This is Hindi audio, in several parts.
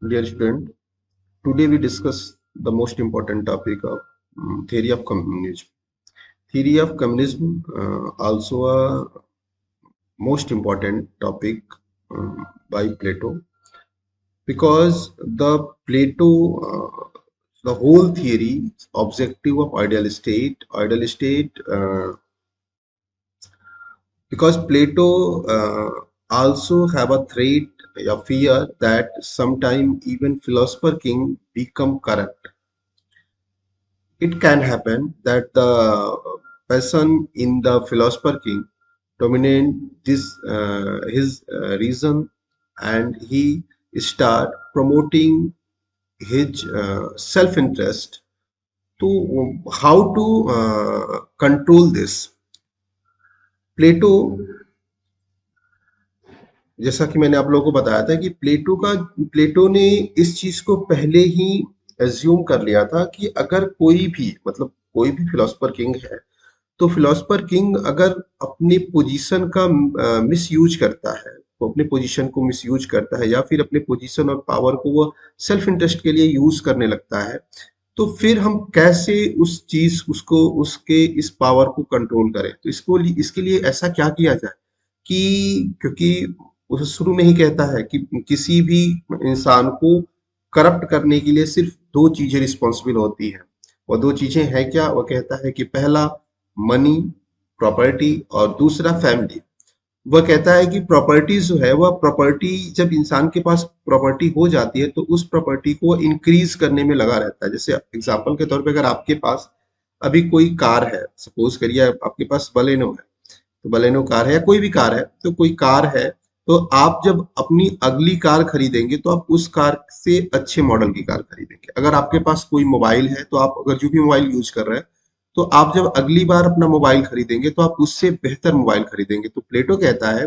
Dear student, today we discuss the most important topic of theory of communism. Theory of communism also a most important topic by Plato because the whole theory objective of ideal state because Plato also have a threat, a fear that sometime even philosopher king become corrupt. It can happen that the person in the philosopher king dominate this his reason, and he start promoting his self-interest to how to control this. प्लेटो, जैसा कि मैंने आप लोगों को बताया था कि प्लेटो ने इस चीज को पहले ही एज्यूम कर लिया था कि अगर कोई भी कोई भी फिलोसफर किंग है, तो फिलोसफर किंग अगर अपने पोजीशन का मिस यूज करता है, वो अपने पोजीशन को मिस यूज करता है या फिर अपने पोजीशन और पावर को वो सेल्फ इंटरेस्ट के लिए यूज करने लगता है, तो फिर हम कैसे उस चीज उसको उसके इस पावर को कंट्रोल करें। तो इसके लिए ऐसा क्या किया जाए कि क्योंकि उसे शुरू में ही कहता है कि किसी भी इंसान को करप्ट करने के लिए सिर्फ दो चीजें रिस्पॉन्सिबल होती हैं। वो दो चीजें हैं क्या? वो कहता है कि पहला मनी, प्रॉपर्टी, और दूसरा फैमिली। वह कहता है कि प्रॉपर्टी जो है, वह प्रॉपर्टी जब इंसान के पास प्रॉपर्टी हो जाती है तो उस प्रॉपर्टी को इंक्रीज करने में लगा रहता है। जैसे एग्जांपल के तौर पे अगर आपके पास अभी कोई कार है, सपोज करिए आपके पास बलेनो है, तो बलेनो कार है या कोई भी कार है, तो कोई कार है, तो आप जब अपनी अगली कार खरीदेंगे तो आप उस कार से अच्छे मॉडल की कार खरीदेंगे। अगर आपके पास कोई मोबाइल है, तो आप अगर जो भी मोबाइल यूज कर रहे हैं, तो आप जब अगली बार अपना मोबाइल खरीदेंगे तो आप उससे बेहतर मोबाइल खरीदेंगे। तो प्लेटो कहता है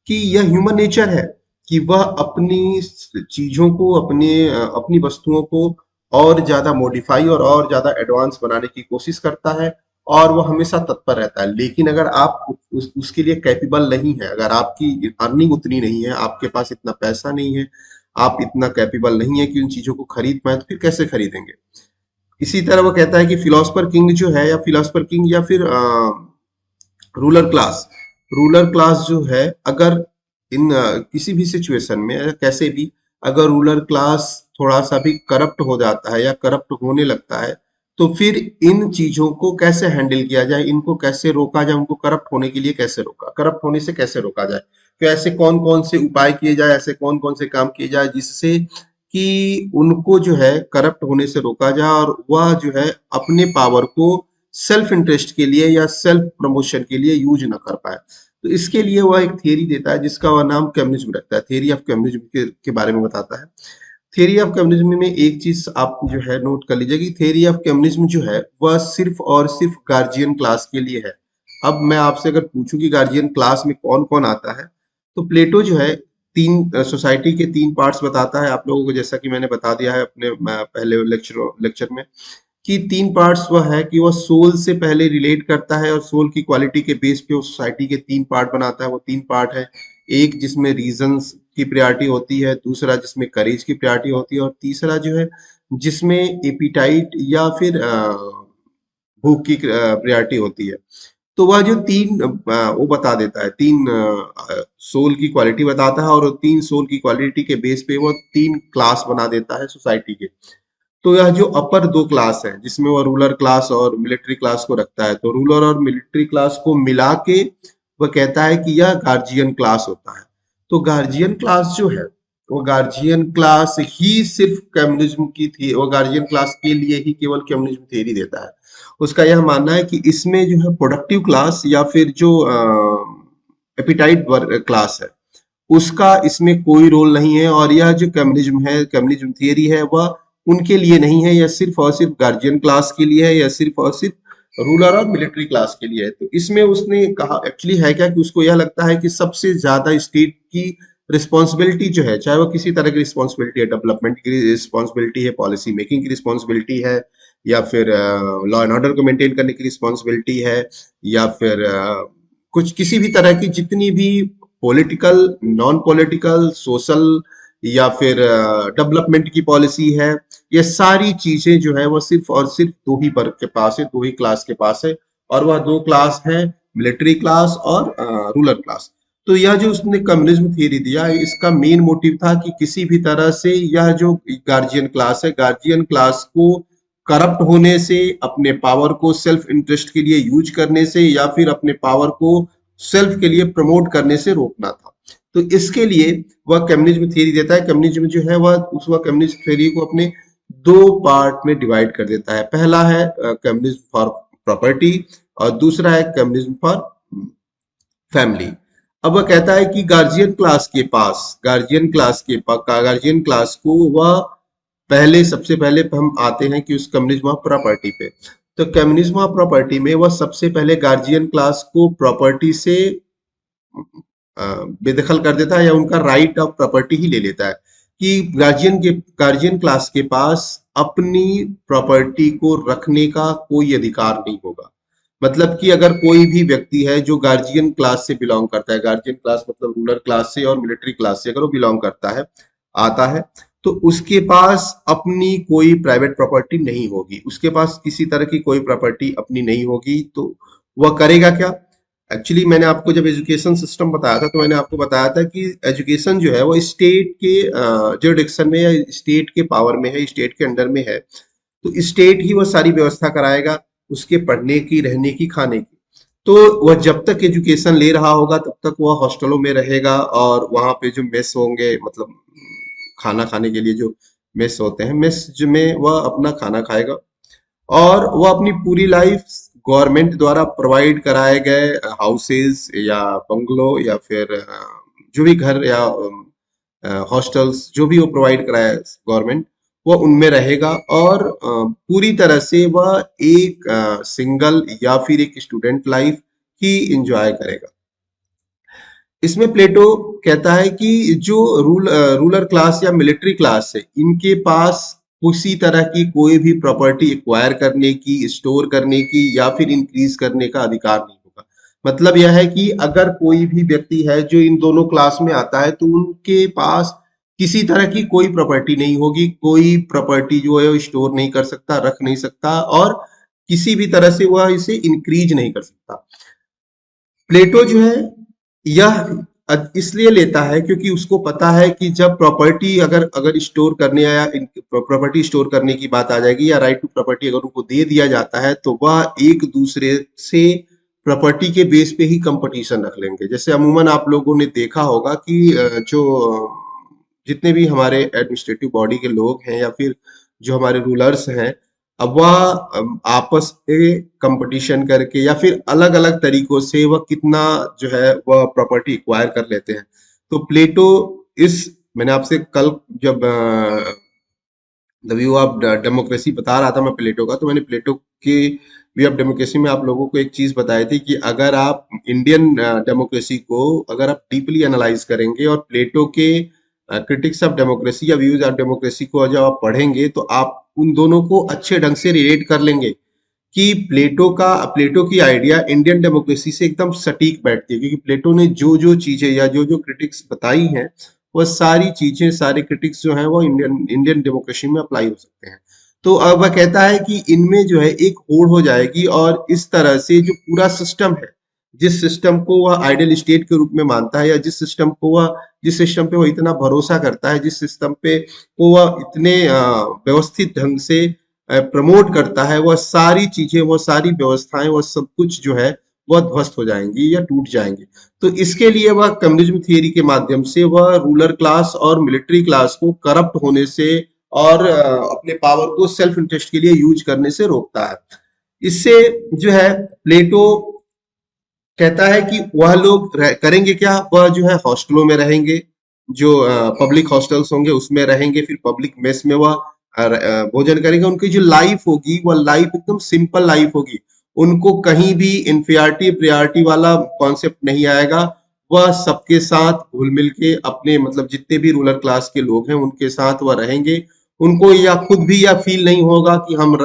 कि यह ह्यूमन नेचर है कि वह अपनी चीजों को, अपनी वस्तुओं को और ज्यादा मॉडिफाई और ज्यादा एडवांस बनाने की कोशिश करता है, और वो हमेशा तत्पर रहता है। लेकिन अगर आप उसके लिए कैपेबल नहीं है, अगर आपकी अर्निंग उतनी नहीं है, आपके पास इतना पैसा नहीं है, आप इतना कैपेबल नहीं है कि उन चीजों को खरीद पाए, तो फिर कैसे खरीदेंगे? इसी तरह वो कहता है कि फिलोसफर किंग जो है, या फिलोसफर किंग या फिर रूलर क्लास रूलर क्लास जो है, अगर किसी भी सिचुएशन में या कैसे भी अगर रूलर क्लास थोड़ा सा भी करप्ट हो जाता है या करप्ट होने लगता है, तो फिर इन चीजों को कैसे हैंडल किया जाए, इनको कैसे रोका जाए, उनको करप्ट होने के लिए कैसे रोका, करप्ट होने से कैसे रोका जाए। तो ऐसे कौन कौन से उपाय किए जाए, ऐसे कौन कौन से काम किए जाए जिससे कि उनको जो है करप्ट होने से रोका जाए, और वह जो है अपने पावर को सेल्फ इंटरेस्ट के लिए या सेल्फ प्रमोशन के लिए यूज ना कर पाए। तो इसके लिए वह एक थियरी देता है जिसका वह नाम कम्युनिज्म रखता है। थियरी ऑफ कम्युनिज्म के बारे में बताता है। थियरी ऑफ कम्युनिज्म में एक चीज आप जो है नोट कर लीजिए कि थियरी ऑफ कम्युनिज्म जो है वह सिर्फ और सिर्फ गार्जियन क्लास के लिए है। अब मैं आपसे अगर पूछूं कि गार्जियन क्लास में कौन कौन आता है, तो प्लेटो जो है तीन सोसाइटी के तीन पार्ट्स बताता है आप लोगों को, जैसा कि मैंने बता दिया है अपने पहले लेक्चर में कि तीन पार्ट्स वह है कि वह सोल से पहले रिलेट करता है और सोल की क्वालिटी के बेस पे वो सोसाइटी के तीन पार्ट बनाता है। वो तीन पार्ट है, एक जिसमें रीजंस की प्रायोरिटी होती है, दूसरा जिसमें करेज की प्रायोरिटी होती है, और तीसरा जो है जिसमें एपिटाइट या फिर भूख की प्रायोरिटी होती है। तो वह जो तीन वो बता देता है, तीन सोल की क्वालिटी बताता है, और तीन सोल की क्वालिटी के बेस पे वो तीन क्लास बना देता है सोसाइटी के। तो यह जो अपर दो क्लास है जिसमें वो रूलर क्लास और मिलिट्री क्लास को रखता है, तो रूलर और मिलिट्री क्लास को मिला के वह कहता है कि यह गार्जियन क्लास होता है। तो गार्जियन क्लास जो है, वो गार्जियन क्लास ही सिर्फ कम्युनिज्म की थी, वो गार्जियन क्लास के लिए ही केवल कम्युनिज्म थ्योरी देता है। उसका यह मानना है कि इसमें जो है प्रोडक्टिव क्लास या फिर जो एपिटाइट क्लास है, उसका इसमें कोई रोल नहीं है, और यह जो कम्युनिज्म है, कम्युनिज्म थियरी है, वह उनके लिए नहीं है, यह सिर्फ और सिर्फ गार्जियन क्लास के लिए है, या सिर्फ और सिर्फ रूलर और मिलिट्री क्लास के लिए है। तो इसमें उसने कहा एक्चुअली है क्या कि उसको यह लगता है कि सबसे ज्यादा स्टेट की रिस्पॉन्सिबिलिटी जो है, चाहे वो किसी तरह की रिस्पॉन्सिबिलिटी है, डेवलपमेंट की रिस्पॉन्सिबिलिटी है, पॉलिसी मेकिंग की रिस्पॉन्सिबिलिटी है, या फिर लॉ एंड ऑर्डर को मेंटेन करने की रिस्पॉन्सिबिलिटी है, या फिर कुछ किसी भी तरह की जितनी भी पॉलिटिकल, नॉन पॉलिटिकल, सोशल या फिर डेवलपमेंट की पॉलिसी है, ये सारी चीजें जो है वो सिर्फ और सिर्फ दो ही वर्ग के पास है, दो ही क्लास के पास है, और वह दो क्लास है, मिलिट्री क्लास और रूलर क्लास। तो यह जो उसने कम्युनिज्म थियरी दिया, इसका मेन मोटिव था कि किसी भी तरह से यह जो गार्जियन क्लास है, गार्जियन क्लास को करप्ट होने से, अपने पावर को सेल्फ इंटरेस्ट के लिए यूज करने से, या फिर अपने पावर को सेल्फ के लिए प्रमोट करने से रोकना था। तो इसके लिए वह कम्युनिज्म थियरी देता है। कम्युनिज्म जो है वह कम्युनिज्म थियरी को अपने दो पार्ट में डिवाइड कर देता है। पहला है कम्युनिज्म फॉर प्रॉपर्टी, और दूसरा है कम्युनिज्म फॉर फैमिली। अब वह कहता है कि गार्जियन क्लास को वह पहले, सबसे पहले हम आते हैं कि उस कम्युनिज्म ऑफ प्रॉपर्टी पे। तो कम्युनिज्म ऑफ प्रॉपर्टी में वह सबसे पहले गार्जियन क्लास को प्रॉपर्टी से बेदखल कर देता है, या उनका राइट ऑफ प्रॉपर्टी ही ले लेता है, कि गार्जियन क्लास के पास अपनी प्रॉपर्टी को रखने का कोई अधिकार नहीं होगा। मतलब कि अगर कोई भी व्यक्ति है जो गार्जियन क्लास से बिलोंग करता है, गार्जियन क्लास मतलब रूलर क्लास से और मिलिट्री क्लास से अगर वो बिलोंग करता है, आता है, तो उसके पास अपनी कोई प्राइवेट प्रॉपर्टी नहीं होगी, उसके पास किसी तरह की कोई प्रॉपर्टी अपनी नहीं होगी। तो वह करेगा क्या? एक्चुअली मैंने आपको जब एजुकेशन सिस्टम बताया था, तो मैंने आपको बताया था कि एजुकेशन जो है वो स्टेट के जुरिडिक्शन में या स्टेट के पावर में है, स्टेट के अंडर में है। तो स्टेट ही वो सारी व्यवस्था कराएगा उसके पढ़ने की, रहने की, खाने की। तो वह जब तक एजुकेशन ले रहा होगा तब तक वह हॉस्टलों में रहेगा, और वहां पे जो मेस होंगे, मतलब खाना खाने के लिए जो मेस होते हैं, मेस में वह अपना खाना खाएगा, और वह अपनी पूरी लाइफ गवर्नमेंट द्वारा प्रोवाइड कराए गए हाउसेज या बंगलो या फिर जो भी घर या हॉस्टल्स जो भी वो प्रोवाइड कराए गवर्नमेंट, वह उनमें रहेगा, और पूरी तरह से वह एक सिंगल या फिर एक स्टूडेंट लाइफ ही इंजॉय करेगा। इसमें प्लेटो कहता है कि जो रूलर क्लास या मिलिट्री क्लास है, इनके पास किसी तरह की कोई भी प्रॉपर्टी एक्वायर करने की, स्टोर करने की या फिर इंक्रीज करने का अधिकार नहीं होगा। मतलब यह है कि अगर कोई भी व्यक्ति है जो इन दोनों क्लास में आता है, तो उनके पास किसी तरह की कोई प्रॉपर्टी नहीं होगी, कोई प्रॉपर्टी जो है वो स्टोर नहीं कर सकता, रख नहीं सकता, और किसी भी तरह से वह इसे इंक्रीज नहीं कर सकता। प्लेटो जो है यह इसलिए लेता है क्योंकि उसको पता है कि जब प्रॉपर्टी अगर अगर स्टोर करने या प्रॉपर्टी स्टोर करने की बात आ जाएगी, या राइट टू प्रॉपर्टी अगर उनको दे दिया जाता है, तो वह एक दूसरे से प्रॉपर्टी के बेस पे ही कंपटीशन रख लेंगे। जैसे अमूमन आप लोगों ने देखा होगा कि जितने भी हमारे एडमिनिस्ट्रेटिव बॉडी के लोग हैं या फिर जो हमारे रूलर्स हैं, अब वह आपस में कंपटीशन करके या फिर अलग अलग तरीकों से वह कितना जो है वह प्रॉपर्टी एक्वायर कर लेते हैं। तो प्लेटो इस, मैंने आपसे कल जब द व्यू ऑफ डेमोक्रेसी बता रहा था मैं प्लेटो का, तो मैंने प्लेटो के व्यू ऑफ डेमोक्रेसी में आप लोगों को एक चीज बताई थी कि अगर आप इंडियन डेमोक्रेसी को अगर आप डीपली एनालाइज करेंगे और प्लेटो के क्रिटिक्स ऑफ डेमोक्रेसी या व्यूज ऑफ डेमोक्रेसी को जब आप पढ़ेंगे, तो आप उन दोनों को अच्छे ढंग से रिलेट कर लेंगे कि प्लेटो की आइडिया इंडियन डेमोक्रेसी से एकदम सटीक बैठती है, क्योंकि प्लेटो ने जो जो चीजें या जो जो क्रिटिक्स बताई हैं, वह सारी चीजें, सारे क्रिटिक्स जो है वो इंडियन इंडियन डेमोक्रेसी में अप्लाई हो सकते हैं। तो अब वह कहता है कि इनमें जो है एक होड़ हो जाएगी, और इस तरह से जो पूरा सिस्टम है, जिस सिस्टम को वह आइडियल स्टेट के रूप में मानता है, या जिस सिस्टम पे वह इतना भरोसा करता है, जिस सिस्टम पे को वह इतने व्यवस्थित ढंग से प्रमोट करता है, वह सारी चीजें, वह सारी व्यवस्थाएं, वह सब कुछ जो है वह ध्वस्त हो जाएंगी या टूट जाएंगी। तो इसके लिए वह कम्युनिज्म थियरी के माध्यम से वह रूलर क्लास और मिलिट्री क्लास को करप्ट होने से और अपने पावर को सेल्फ इंटरेस्ट के लिए यूज करने से रोकता है। इससे जो है प्लेटो कहता है कि वह लोग करेंगे क्या, वह जो है हॉस्टलों में रहेंगे, जो पब्लिक हॉस्टल्स होंगे उसमें रहेंगे, फिर पब्लिक मेस में वह भोजन करेंगे। उनकी जो लाइफ होगी वह लाइफ एकदम सिंपल लाइफ होगी, उनको कहीं भी इंफियरिटी प्रियरिटी वाला कॉन्सेप्ट नहीं आएगा। वह सबके साथ घुल मिल के अपने, मतलब जितने भी रूलर क्लास के लोग हैं उनके साथ वह रहेंगे। उनको या खुद भी यह फील नहीं होगा कि हम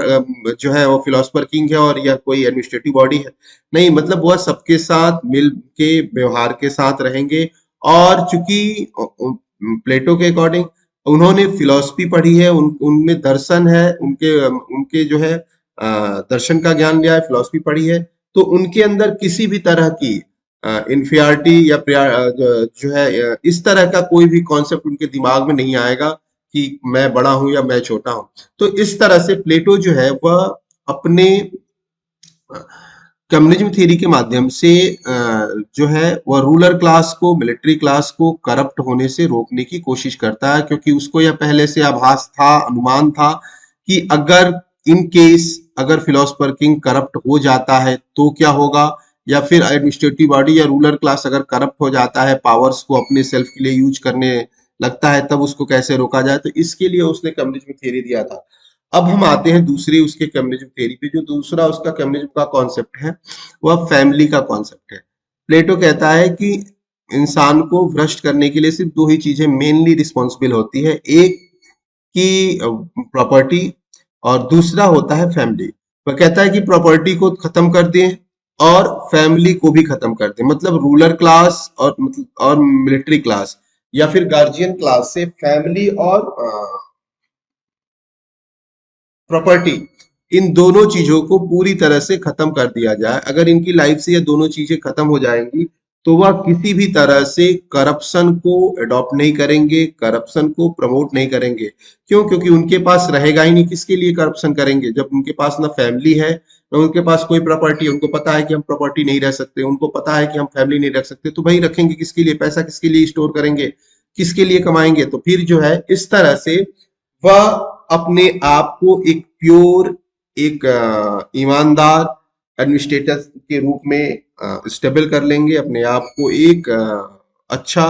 जो है वो फिलोसफर किंग है और यह कोई एडमिनिस्ट्रेटिव बॉडी है। नहीं, मतलब वह सबके साथ मिल के व्यवहार के साथ रहेंगे। और चूंकि प्लेटो के अकॉर्डिंग उन्होंने फिलॉसफी पढ़ी है, उनमें दर्शन है, उनके उनके जो है दर्शन का ज्ञान लिया है, फिलॉसफी पढ़ी है, तो उनके अंदर किसी भी तरह की इंफियरिटी या जो है इस तरह का कोई भी कॉन्सेप्ट उनके दिमाग में नहीं आएगा कि मैं बड़ा हूं या मैं छोटा हूं। तो इस तरह से प्लेटो जो है वह अपने कम्युनिज्म थ्योरी के माध्यम से जो है वह रूलर क्लास को, मिलिट्री क्लास को करप्ट होने से रोकने की कोशिश करता है, क्योंकि उसको यह पहले से आभास था, अनुमान था कि अगर इन केस अगर फिलोसफर किंग करप्ट हो जाता है तो क्या होगा, या फिर एडमिनिस्ट्रेटिव बॉडी या रूलर क्लास अगर करप्ट हो जाता है, पावर्स को अपने सेल्फ के लिए यूज करने लगता है, तब उसको कैसे रोका जाए। तो इसके लिए उसने कम्युनिज्म थ्योरी दिया था। अब हम आते हैं दूसरी उसके कम्युनिज्म थ्योरी पे। जो दूसरा उसका कम्युनिज्म का कॉन्सेप्ट है वह फैमिली का कॉन्सेप्ट है। प्लेटो कहता है कि इंसान को भ्रष्ट करने के लिए सिर्फ दो ही चीजें मेनली रिस्पॉन्सिबल होती है, एक की प्रॉपर्टी और दूसरा होता है फैमिली। वह कहता है कि प्रॉपर्टी को खत्म कर दें और फैमिली को भी खत्म कर दें, मतलब रूलर क्लास और मतलब और मिलिट्री क्लास या फिर गार्जियन क्लास से फैमिली और प्रॉपर्टी, इन दोनों चीजों को पूरी तरह से खत्म कर दिया जाए। अगर इनकी लाइफ से ये दोनों चीजें खत्म हो जाएंगी तो वह किसी भी तरह से करप्शन को अडॉप्ट नहीं करेंगे, करप्शन को प्रमोट नहीं करेंगे। क्यों? क्योंकि उनके पास रहेगा ही नहीं, किसके लिए करप्शन करेंगे जब उनके पास ना फैमिली है ना उनके पास कोई प्रॉपर्टी है। उनको पता है कि हम प्रॉपर्टी नहीं रह सकते, उनको पता है कि हम फैमिली नहीं रख सकते, तो भाई रखेंगे किसके लिए? पैसा किसके लिए स्टोर करेंगे, किसके लिए कमाएंगे? तो फिर जो है इस तरह से वह अपने आप को एक प्योर, एक ईमानदार एडमिनिस्ट्रेटर के रूप में स्टेबल कर लेंगे, अपने आप को एक अच्छा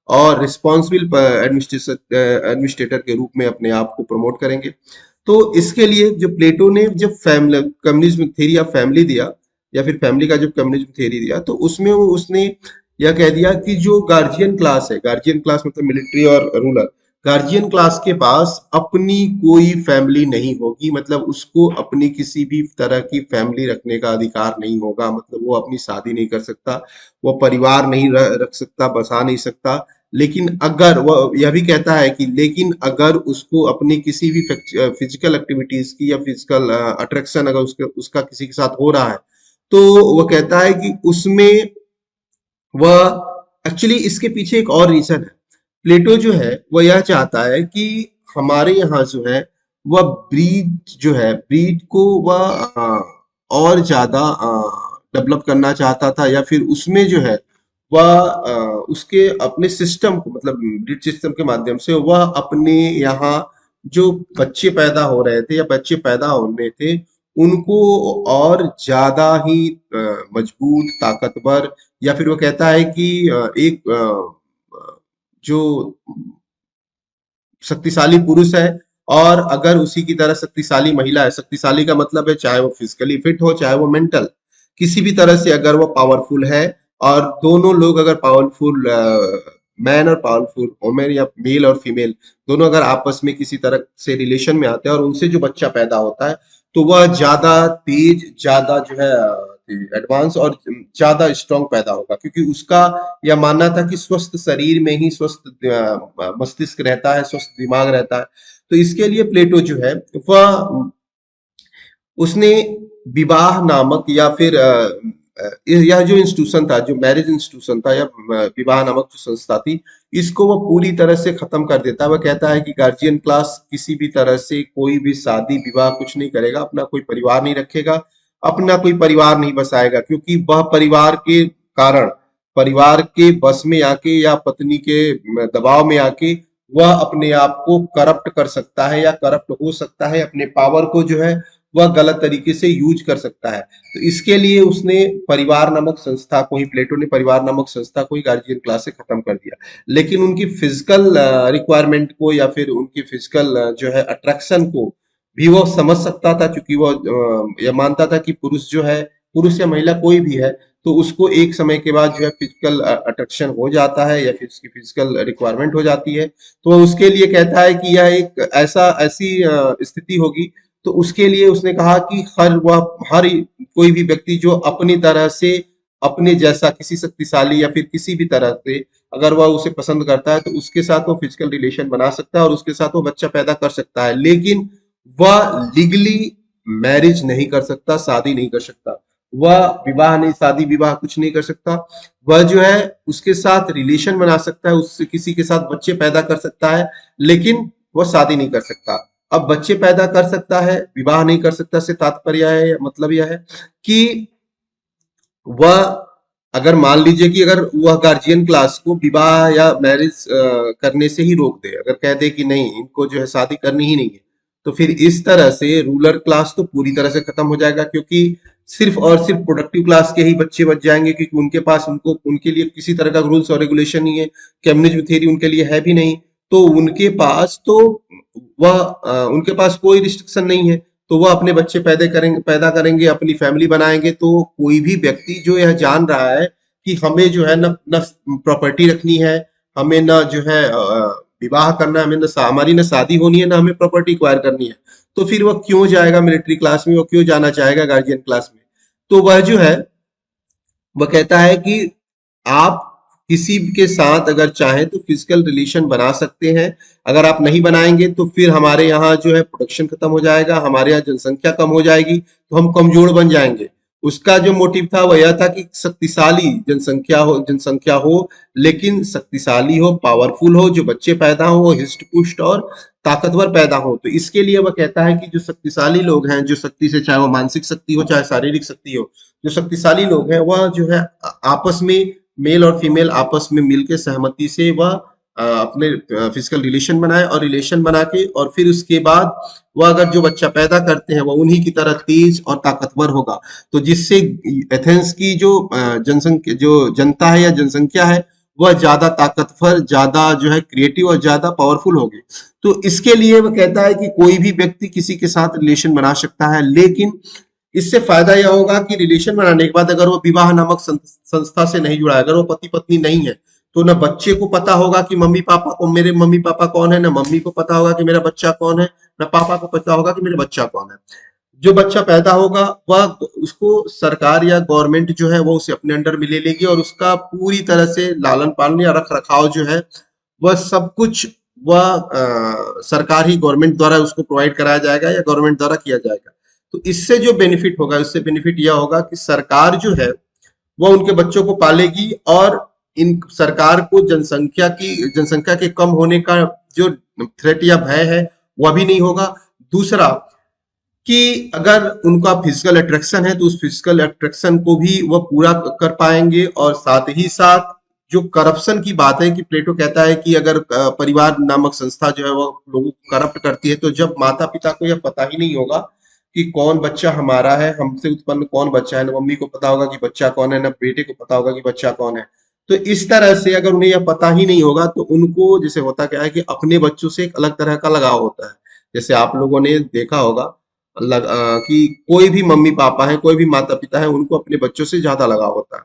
और रिस्पॉन्सिबल एडमिनिस्ट्रेटर के रूप में अपने आप को प्रमोट करेंगे। तो इसके लिए जो प्लेटो ने जब family communism theory of family दिया, या फिर फैमिली का जब कम्युनिज्म थ्योरी दिया, तो उसमें उसने यह कह दिया कि जो गार्जियन क्लास है, गार्जियन क्लास मतलब मिलिट्री और रूलर, गार्जियन क्लास के पास अपनी कोई फैमिली नहीं होगी, मतलब उसको अपनी किसी भी तरह की फैमिली रखने का अधिकार नहीं होगा, मतलब वो अपनी शादी नहीं कर सकता, वो परिवार नहीं रख सकता, बसा नहीं सकता। लेकिन अगर वह यह भी कहता है कि लेकिन अगर उसको अपनी किसी भी फिजिकल एक्टिविटीज की या फिजिकल अट्रैक्शन अगर उसका किसी के साथ हो रहा है, तो वह कहता है कि उसमें वह एक्चुअली इसके पीछे एक और रीजन है। प्लेटो जो है वह यह चाहता है कि हमारे यहाँ जो है वह ब्रीड जो है, ब्रीड को वह और ज्यादा डेवलप करना चाहता था, या फिर उसमें जो है वह उसके अपने सिस्टम को, मतलब ब्रीड सिस्टम के माध्यम से वह अपने यहाँ जो बच्चे पैदा हो रहे थे या बच्चे पैदा होने थे उनको और ज्यादा ही मजबूत, ताकतवर, या फिर वो कहता है कि एक जो शक्तिशाली पुरुष है और अगर उसी की तरह शक्तिशाली महिला है, शक्तिशाली का मतलब है चाहे वो फिजिकली फिट हो चाहे वो मेंटल, किसी भी तरह से अगर वो पावरफुल है, और दोनों लोग अगर पावरफुल मैन और पावरफुल वुमेन या मेल और फीमेल दोनों अगर आपस में किसी तरह से रिलेशन में आते हैं और उनसे जो बच्चा पैदा होता है तो वह ज्यादा तेज, ज्यादा जो है एडवांस और ज्यादा स्ट्रांग पैदा होगा, क्योंकि उसका यह मानना था कि स्वस्थ शरीर में ही स्वस्थ मस्तिष्क रहता है, स्वस्थ दिमाग रहता है। तो इसके लिए प्लेटो जो है वह उसने विवाह नामक या फिर यह जो इंस्टीट्यूशन था, जो मैरिज इंस्टीट्यूशन था या विवाह नामक जो संस्था थी, इसको वह पूरी तरह से खत्म कर देता है। वह कहता है कि गार्जियन क्लास किसी भी तरह से कोई भी शादी विवाह कुछ नहीं करेगा, अपना कोई परिवार नहीं रखेगा, अपना कोई परिवार नहीं बसाएगा, क्योंकि वह परिवार के कारण, परिवार के बस में आके या पत्नी के दबाव में आके वह अपने आप को करप्ट कर सकता है या करप्ट हो सकता है, अपने पावर को जो है वह गलत तरीके से यूज कर सकता है। तो इसके लिए उसने परिवार नामक संस्था को ही, प्लेटो ने परिवार नामक संस्था को ही गार्जियन क्लास से खत्म कर दिया। लेकिन उनकी फिजिकल रिक्वायरमेंट को या फिर उनकी फिजिकल जो है अट्रैक्शन को भी वो समझ सकता था, क्योंकि वो यह मानता था कि पुरुष जो है, पुरुष या महिला कोई भी है, तो उसको एक समय के बाद जो है फिजिकल अट्रैक्शन हो जाता है या फिर उसकी फिजिकल रिक्वायरमेंट हो जाती है। तो उसके लिए कहता है कि यह एक ऐसी स्थिति होगी, तो उसके लिए उसने कहा कि हर कोई भी व्यक्ति जो अपनी तरह से अपने जैसा किसी शक्तिशाली या फिर किसी भी तरह से अगर वह उसे पसंद करता है तो उसके साथ वो फिजिकल रिलेशन बना सकता है और उसके साथ वो बच्चा पैदा कर सकता है, लेकिन वह लीगली मैरिज नहीं कर सकता, शादी नहीं कर सकता। वह विवाह नहीं, शादी विवाह कुछ नहीं कर सकता। वह जो है उसके साथ रिलेशन बना सकता है, उससे किसी के साथ बच्चे पैदा कर सकता है, लेकिन वह शादी नहीं कर सकता। अब बच्चे पैदा कर सकता है, विवाह नहीं कर सकता से तात्पर्य है, मतलब यह है कि वह, अगर मान लीजिए कि अगर वह गार्जियन क्लास को विवाह या मैरिज करने से ही रोक दे, अगर कह दे कि नहीं इनको जो है शादी करनी ही नहीं है, तो फिर इस तरह से रूलर क्लास तो पूरी तरह से खत्म हो जाएगा, क्योंकि सिर्फ और सिर्फ प्रोडक्टिव क्लास के ही बच्चे बच जाएंगे, क्योंकि उनके पास उनको उनके लिए किसी तरह का रूल्स और रेगुलेशन नहीं है, कम्युनिज्म थ्योरी उनके लिए है भी नहीं, तो उनके पास तो वह उनके पास कोई रिस्ट्रिक्शन नहीं है, तो वह अपने बच्चे पैदा करेंगे, अपनी फैमिली बनाएंगे। तो कोई भी व्यक्ति जो यह जान रहा है कि हमें जो है न न प्रॉपर्टी रखनी है, हमें न जो है विवाह करना है, हमें न हमारी न शादी होनी है, न हमें प्रॉपर्टी एक्वायर करनी है, तो फिर वह क्यों जाएगा मिलिट्री क्लास में, वो क्यों जाना चाहेगा गार्जियन क्लास में। तो वह जो है वह कहता है कि आप किसी के साथ अगर चाहें तो फिजिकल रिलेशन बना सकते हैं, अगर आप नहीं बनाएंगे तो फिर हमारे यहाँ जो है प्रोडक्शन खत्म हो जाएगा, हमारे यहाँ जनसंख्या कम हो जाएगी, तो हम कमजोर बन जाएंगे। उसका जो मोटिव था वह यह था कि शक्तिशाली जनसंख्या हो, लेकिन शक्तिशाली हो, पावरफुल हो, जो बच्चे पैदा हो हिष्ट पुष्ट और ताकतवर पैदा हो। तो इसके लिए वह कहता है कि जो शक्तिशाली लोग हैं, जो शक्ति से, चाहे वो मानसिक शक्ति हो चाहे शारीरिक शक्ति हो, जो शक्तिशाली लोग हैं वह जो है आपस में, मेल और फीमेल आपस में मिलकर सहमति से वह अपने फिजिकल रिलेशन बनाए, और रिलेशन बना के और फिर उसके बाद वह अगर जो बच्चा पैदा करते हैं वह उन्हीं की तरह तेज और ताकतवर होगा, तो जिससे एथेंस की जो जनसंख्या, जो जनता है या जनसंख्या है, वह ज्यादा ताकतवर, ज्यादा जो है क्रिएटिव और ज्यादा पावरफुल होगी। तो इसके लिए वह कहता है कि कोई भी व्यक्ति किसी के साथ रिलेशन बना सकता है, लेकिन इससे फायदा यह होगा कि रिलेशन बनाने के बाद अगर वो विवाह नामक संस्था से नहीं जुड़ा है, अगर वो पति पत्नी नहीं है, तो ना बच्चे को पता होगा कि मम्मी पापा को, मेरे मम्मी पापा कौन है, ना मम्मी को पता होगा कि मेरा बच्चा कौन है, ना पापा को पता होगा कि मेरा बच्चा कौन है। जो बच्चा पैदा होगा वह, उसको सरकार या गवर्नमेंट जो है वो उसे अपने अंडर में ले लेगी, और उसका पूरी तरह से लालन पालन या रख रखाव जो है वह सब कुछ वह सरकार ही, गवर्नमेंट द्वारा उसको प्रोवाइड कराया जाएगा या गवर्नमेंट द्वारा किया जाएगा। तो इससे जो बेनिफिट होगा, इससे बेनिफिट यह होगा कि सरकार जो है वह उनके बच्चों को पालेगी, और इन सरकार को जनसंख्या के कम होने का जो थ्रेट या भय है वह भी नहीं होगा। दूसरा कि अगर उनका फिजिकल अट्रैक्शन है तो उस फिजिकल अट्रैक्शन को भी वह पूरा कर पाएंगे, और साथ ही साथ जो करप्शन की बात है कि प्लेटो कहता है कि अगर परिवार नामक संस्था जो है वह लोगों को करप्ट करती है, तो जब माता पिता को यह पता ही नहीं होगा कि कौन बच्चा हमारा है, हमसे उत्पन्न कौन बच्चा है, ना मम्मी को पता होगा कि बच्चा कौन है, ना बेटे को पता होगा कि बच्चा कौन है। तो इस तरह से अगर उन्हें यह पता ही नहीं होगा तो उनको, जैसे होता क्या है कि अपने बच्चों से एक अलग तरह का लगाव होता है। जैसे आप लोगों ने देखा होगा कि कोई भी मम्मी पापा है, कोई भी माता पिता है, उनको अपने बच्चों से ज्यादा लगाव होता है।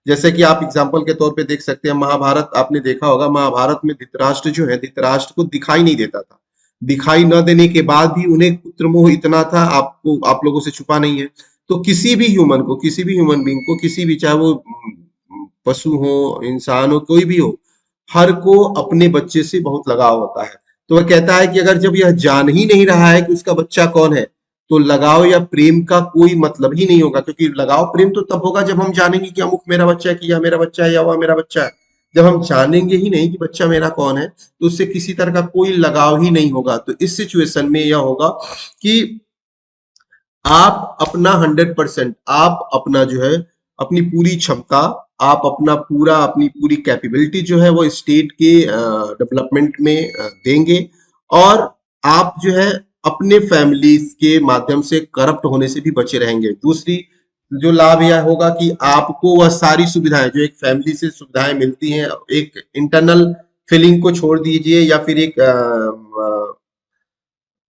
जैसे कि आप एग्जाम्पल के तौर पे देख सकते हैं, महाभारत आपने देखा होगा, महाभारत में धृतराष्ट्र जो है, धृतराष्ट्र को दिखाई नहीं देता था, दिखाई न देने के बाद भी उन्हें पुत्र मोह इतना था, आपको, आप लोगों से छुपा नहीं है। तो किसी भी ह्यूमन को, किसी भी ह्यूमन बींग को, किसी भी, चाहे वो पशु हो, इंसान हो, कोई भी हो, हर को अपने बच्चे से बहुत लगाव होता है। तो वह कहता है कि अगर जब यह जान ही नहीं रहा है कि उसका बच्चा कौन है, तो लगाव या प्रेम का कोई मतलब ही नहीं होगा, क्योंकि लगाव प्रेम तो तब होगा जब हम जानेंगे कि अमुक मेरा बच्चा है, कि यह मेरा बच्चा है या वह मेरा बच्चा है। जब हम जानेंगे ही नहीं कि बच्चा मेरा कौन है, तो उससे किसी तरह का कोई लगाव ही नहीं होगा। तो इस सिचुएशन में यह होगा कि आप अपना 100%, आप अपना जो है अपनी पूरी क्षमता, आप अपना पूरा, अपनी पूरी कैपेबिलिटी जो है वो स्टेट के डेवलपमेंट में देंगे, और आप जो है अपने फैमिली के माध्यम से करप्ट होने से भी बचे रहेंगे। दूसरी जो लाभ यह होगा कि आपको वह सारी सुविधाएं जो एक फैमिली से सुविधाएं मिलती हैं, एक इंटरनल फीलिंग को छोड़ दीजिए या फिर एक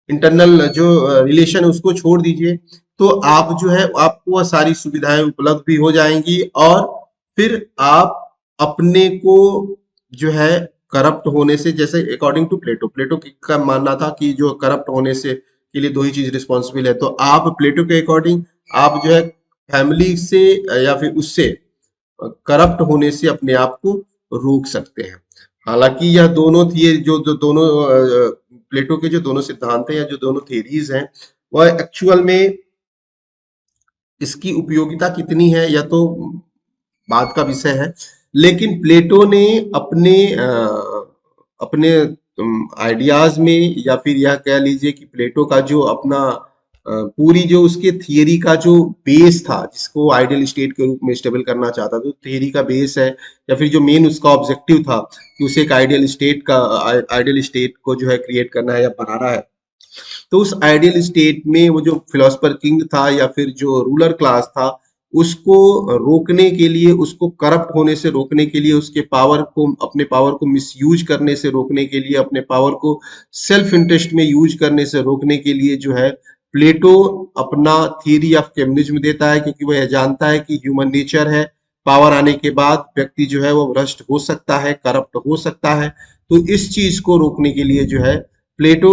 इंटरनल जो रिलेशन है उसको छोड़ दीजिए, तो आप जो है आपको वह सारी सुविधाएं उपलब्ध भी हो जाएंगी, और फिर आप अपने को जो है करप्ट होने से, जैसे अकॉर्डिंग टू प्लेटो, का मानना था कि जो करप्ट होने से के लिए दो ही चीज रिस्पॉन्सिबल है, तो आप प्लेटो के अकॉर्डिंग आप जो है फैमिली से या फिर उससे करप्ट होने से अपने आप को रोक सकते हैं। हालांकि यह दोनों थिए जो दोनों प्लेटो के जो दोनों सिद्धांत हैं या जो दोनों थेरीज हैं, वह एक्चुअल में इसकी उपयोगिता कितनी है यह तो बात का विषय है। लेकिन प्लेटो ने अपने आइडियाज में, या फिर यह कह लीजिए कि प्लेटो का जो अपना पूरी जो उसके थियरी का जो बेस था, जिसको आइडियल स्टेट के रूप में स्टेबल करना चाहता था, तो थियरी का बेस है या फिर जो मेन उसका ऑब्जेक्टिव था कि उसे एक आइडियल स्टेट को जो है क्रिएट करना है या बनाना है। तो उस आइडियल स्टेट में वो जो फिलोसफर किंग था या फिर जो रूलर क्लास था, उसको रोकने के लिए, उसको करप्ट होने से रोकने के लिए, उसके पावर को, अपने पावर को मिसयूज करने से रोकने के लिए, अपने पावर को सेल्फ इंटरेस्ट में यूज करने से रोकने के लिए जो है प्लेटो अपना थियरी ऑफ कम्युनिज्म देता है, क्योंकि वह यह जानता है कि ह्यूमन नेचर है, पावर आने के बाद व्यक्ति जो है वो भ्रष्ट हो सकता है, करप्ट हो सकता है। तो इस चीज को रोकने के लिए जो है प्लेटो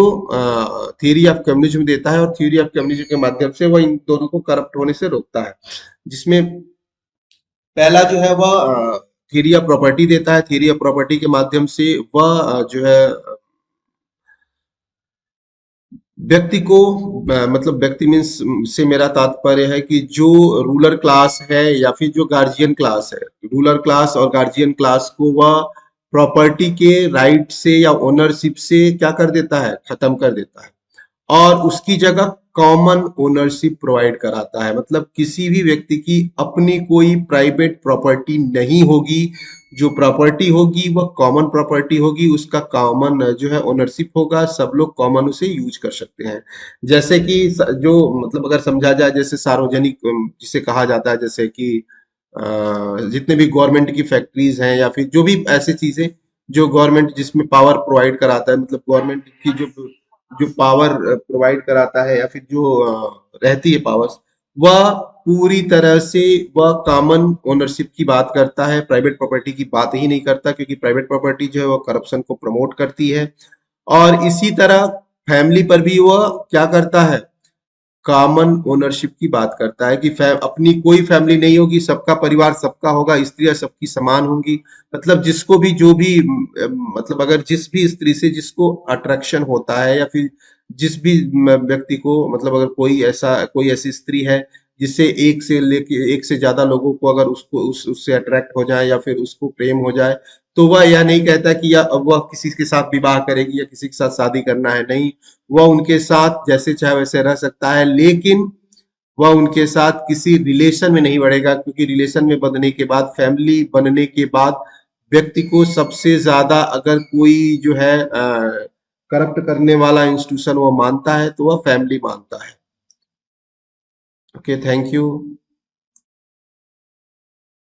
थ्योरी ऑफ कम्युनिज्म देता है, और थ्योरी ऑफ कम्युनिज्म के माध्यम से वह इन दोनों को करप्ट होने से रोकता है। जिसमें पहला जो है वह थ्योरी ऑफ प्रॉपर्टी देता है। थ्योरी ऑफ प्रॉपर्टी के माध्यम से वह जो है व्यक्ति को मतलब व्यक्ति मीन्स से मेरा तात्पर्य है कि जो रूलर क्लास है या फिर जो गार्जियन क्लास है, रूलर क्लास और गार्जियन क्लास को वह प्रॉपर्टी के राइट से या ओनरशिप से क्या कर देता है, खत्म कर देता है, और उसकी जगह कॉमन ओनरशिप प्रोवाइड कराता है। मतलब किसी भी व्यक्ति की अपनी कोई प्राइवेट प्रॉपर्टी नहीं होगी, जो प्रॉपर्टी होगी वह कॉमन प्रॉपर्टी होगी, उसका कॉमन जो है ओनरशिप होगा, सब लोग कॉमन उसे यूज कर सकते हैं। जैसे कि जो मतलब अगर समझा जाए, जैसे सार्वजनिक जिसे कहा जाता है, जैसे कि जितने भी गवर्नमेंट की फैक्ट्रीज हैं या फिर जो भी ऐसी चीजें जो गवर्नमेंट जिसमें पावर प्रोवाइड कराता है, मतलब गवर्नमेंट की जो जो पावर प्रोवाइड कराता है या फिर जो रहती है पावर्स, वह पूरी तरह से वह कॉमन ओनरशिप की बात करता है, प्राइवेट प्रॉपर्टी की बात ही नहीं करता, क्योंकि प्राइवेट प्रॉपर्टी जो है वो करप्शन को प्रमोट करती है। और इसी तरह फैमिली पर भी वह क्या करता है, कॉमन ओनरशिप की बात करता है कि अपनी कोई फैमिली नहीं होगी, सबका परिवार सबका होगा, स्त्रियां सबकी समान होंगी। मतलब जिसको भी जो भी मतलब अगर जिस भी स्त्री से जिसको अट्रैक्शन होता है या फिर जिस भी व्यक्ति को, मतलब अगर कोई ऐसी स्त्री है जिससे एक से लेके एक से ज्यादा लोगों को अगर उसको उससे अट्रैक्ट हो जाए या फिर उसको प्रेम हो जाए, तो वह यह नहीं कहता कि या वह किसी के साथ विवाह करेगी या किसी के साथ शादी करना है, नहीं, वह उनके साथ जैसे चाहे वैसे रह सकता है, लेकिन वह उनके साथ किसी रिलेशन में नहीं बढ़ेगा, क्योंकि रिलेशन में बढ़ने के बाद, फैमिली बनने के बाद, व्यक्ति को सबसे ज्यादा अगर कोई जो है करप्ट करने वाला इंस्टीट्यूशन वो मानता है तो वह फैमिली मानता है। Okay, thank you.